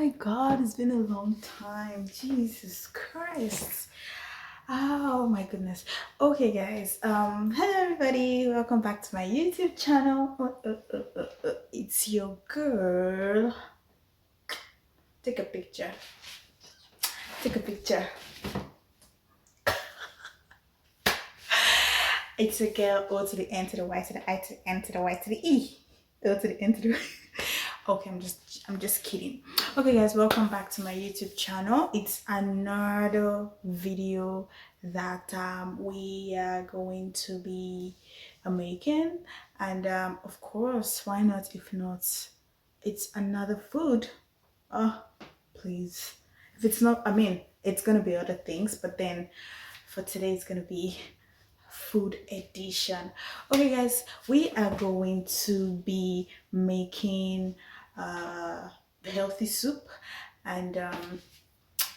my god, it's been a long time. Jesus Christ. Oh my goodness. Okay guys, hello everybody, welcome back to my YouTube channel. It's your girl. Take a picture. Take a picture. It's a girl. O to the N to the Y to the I to the N to the Y to the E. O to the N to the Okay, I'm just kidding. Okay guys, welcome back to my YouTube channel. It's another video that we are going to be making, and of course, why not? If not, it's another food. Oh, please. If it's not, I mean, it's gonna be other things, but then for today it's gonna be food edition. Okay guys, we are going to be making healthy soup, and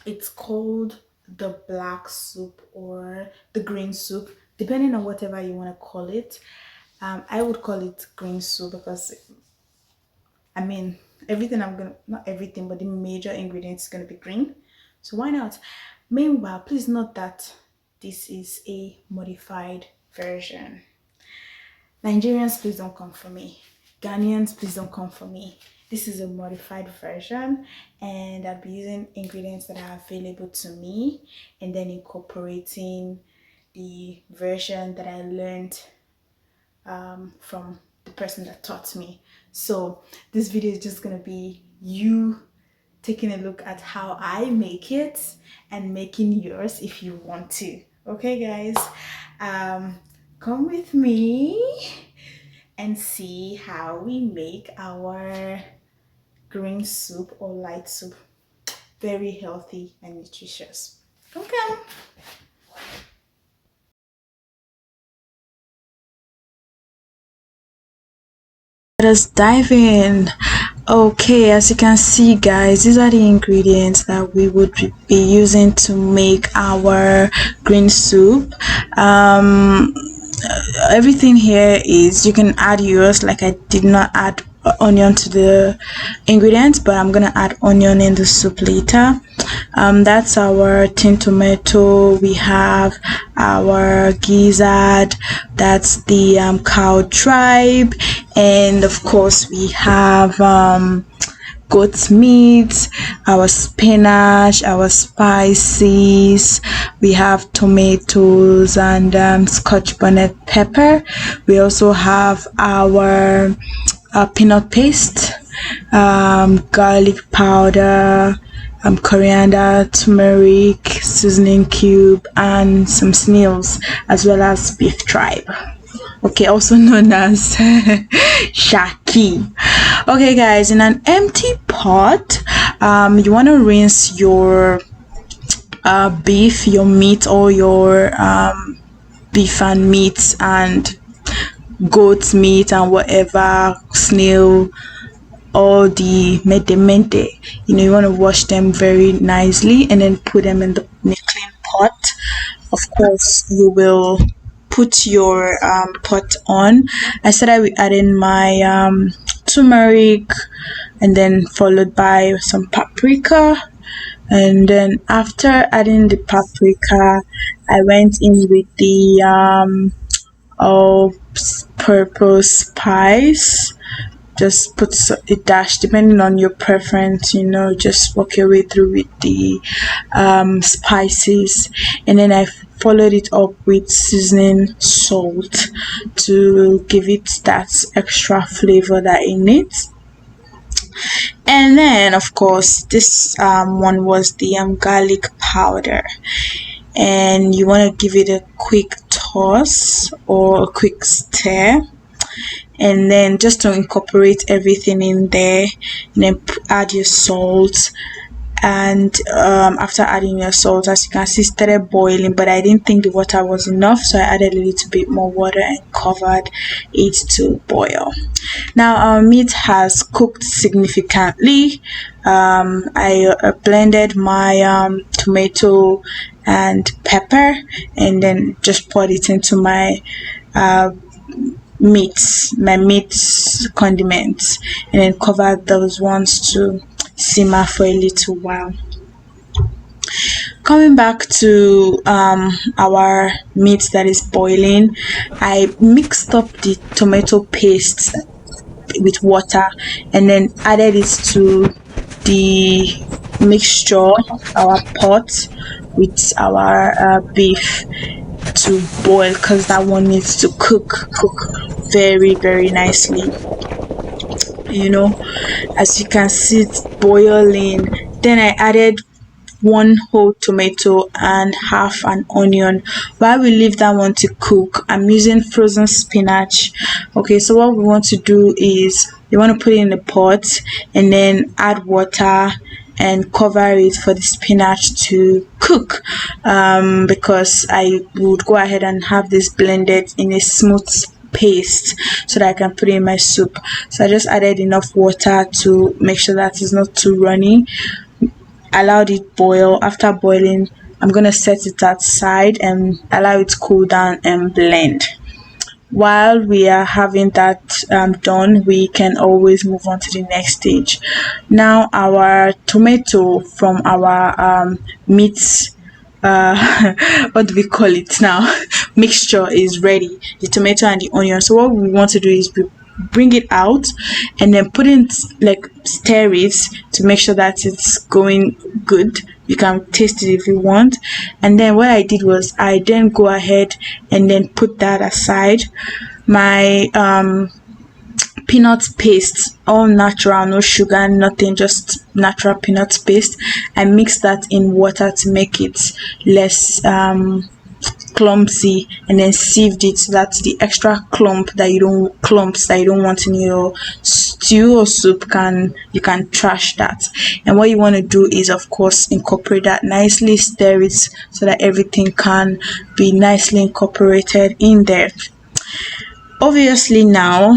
it's called the black soup or the green soup, depending on whatever you want to call it. I would call it green soup because I mean everything I'm gonna, not everything, but the major ingredients is gonna be green, so why not? Meanwhile, please note that this is a modified version. Nigerians, please don't come for me. Ghanaians, please don't come for me. This is a modified version, and I'll be using ingredients that are available to me and then incorporating the version that I learned from the person that taught me. So this video is just gonna be you taking a look at how I make it and making yours if you want to. Okay guys, come with me and see how we make our green soup or light soup. Very healthy and nutritious. Okay. Let us dive in. Okay, as you can see guys, these are the ingredients that we would be using to make our green soup. Everything here is, you can add yours, like I did not add onion to the ingredients, but I'm gonna add onion in the soup later. That's our tin tomato. We have our gizzard, that's the cow tripe, and of course we have goat meat, our spinach, our spices, we have tomatoes and Scotch bonnet pepper. We also have our peanut paste, garlic powder, coriander, turmeric, seasoning cube, and some snails, as well as beef tripe, okay, also known as Shaki. Okay guys, in an empty pot, you want to rinse your beef, your meat, or your beef and meat and goat meat and whatever, snail, all the mente, you want to wash them very nicely and then put them in a clean pot. Of course, you will put your pot on. I started with adding my turmeric, and then followed by some paprika, and then after adding the paprika, I went in with the all purpose spice. Just put a dash depending on your preference, just work your way through with the spices, and then I followed it up with seasoning salt to give it that extra flavor that it needs. And then of course this one was the garlic powder, and you want to give it a quick toss or a quick stir, and then just to incorporate everything in there, and then add your salt. And after adding your salt, as you can see, started boiling, but I didn't think the water was enough, so I added a little bit more water and covered it to boil. Now our meat has cooked significantly. I blended my tomato and pepper, and then just poured it into my meat condiments, and then covered those ones to simmer for a little while. Coming back to our meat that is boiling, I mixed up the tomato paste with water and then added it to the mixture, our pot with our beef to boil, because that one needs to cook very very nicely, you know. As you can see, it's boiling. Then I added one whole tomato and half an onion. While we leave that one to cook, I'm using frozen spinach. Okay, so what we want to do is you want to put it in the pot and then add water and cover it for the spinach to cook, because I would go ahead and have this blended in a smooth paste so that I can put it in my soup. So I just added enough water to make sure that it's not too runny, allowed it boil. After boiling, I'm gonna set it aside and allow it to cool down and blend. While we are having that done, we can always move on to the next stage. Now our tomato from our meat, what do we call it now, mixture is ready, the tomato and the onion. So what we want to do is bring it out and then put it, like, stir it to make sure that it's going good. You can taste it if you want. And then what I did was I then go ahead and then put that aside. My peanut paste, all natural, no sugar, nothing, just natural peanut paste. I mix that in water to make it less clumsy, and then sieved it so that the extra clumps that you don't want in your stew or soup, you can trash that. And what you want to do is, of course, incorporate that nicely, stir it so that everything can be nicely incorporated in there. Obviously now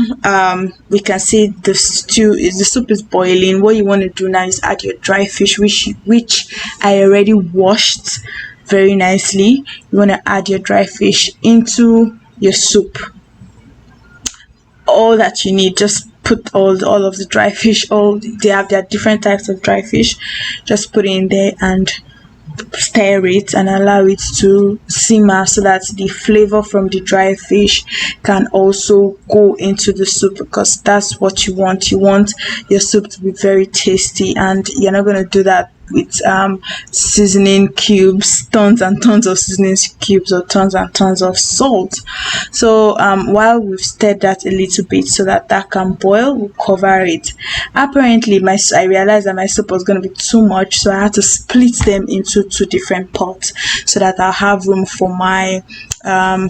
we can see the soup is boiling. What you want to do now is add your dry fish, which I already washed very nicely. You want to add your dry fish into your soup. All that you need, just put all of the dry fish. All they have their different types of dry fish. Just put it in there and stir it and allow it to simmer so that the flavor from the dry fish can also go into the soup, because that's what you want. You want your soup to be very tasty, and you're not going to do that with seasoning cubes, tons and tons of seasoning cubes, or tons and tons of salt. So while we've stirred that a little bit so that can boil, we'll cover it. Apparently I realized that my soup was going to be too much, so I had to split them into two different pots so that I'll have room for my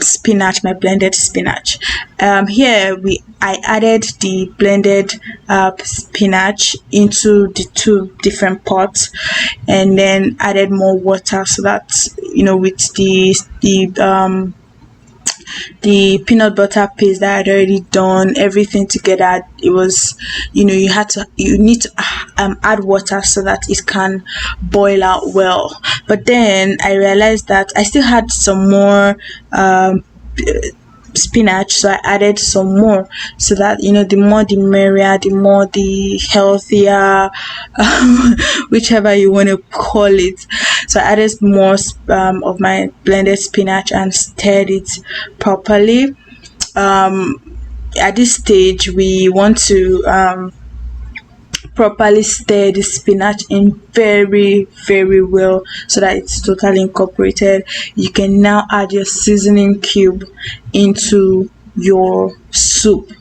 spinach, my blended spinach. Here I added the blended spinach into the two different pots, and then added more water so that, with the peanut butter paste that I had already done everything together, it was, you need to add water so that it can boil out well. But then I realized that I still had some more spinach, so I added some more, so that, the more the merrier, the more the healthier, whichever you want to call it. So I added more of my blended spinach and stirred it properly. At this stage we want to properly stir the spinach in very very well so that it's totally incorporated. You can now add your seasoning cube into your soup,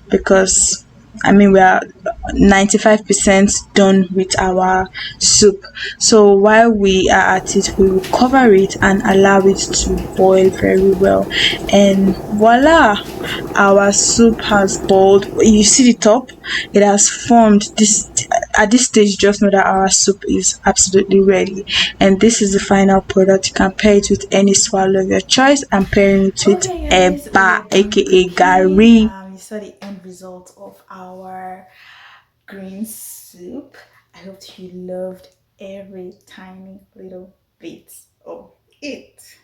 because we are 95% done with our soup. So while we are at it, we will cover it and allow it to boil very well, and voila, our soup has boiled. You see the top, it has formed. At this stage, just know that our soup is absolutely ready, and this is the final product. You can pair it with any swallow of your choice. I'm pairing it with eba, aka gari. You saw the end result of our green soup. I hope you loved every tiny little bit of it.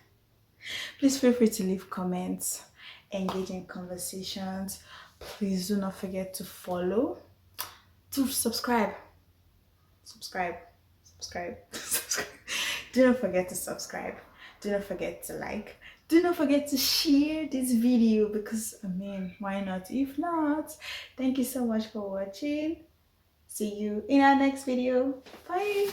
Please feel free to leave comments, engage in conversations. Please do not forget to follow, to subscribe. subscribe, subscribe, subscribe. Do not forget to subscribe. Do not forget to like. Do not forget to share this video because, I mean, why not? If not, thank you so much for watching. See you in our next video. Bye.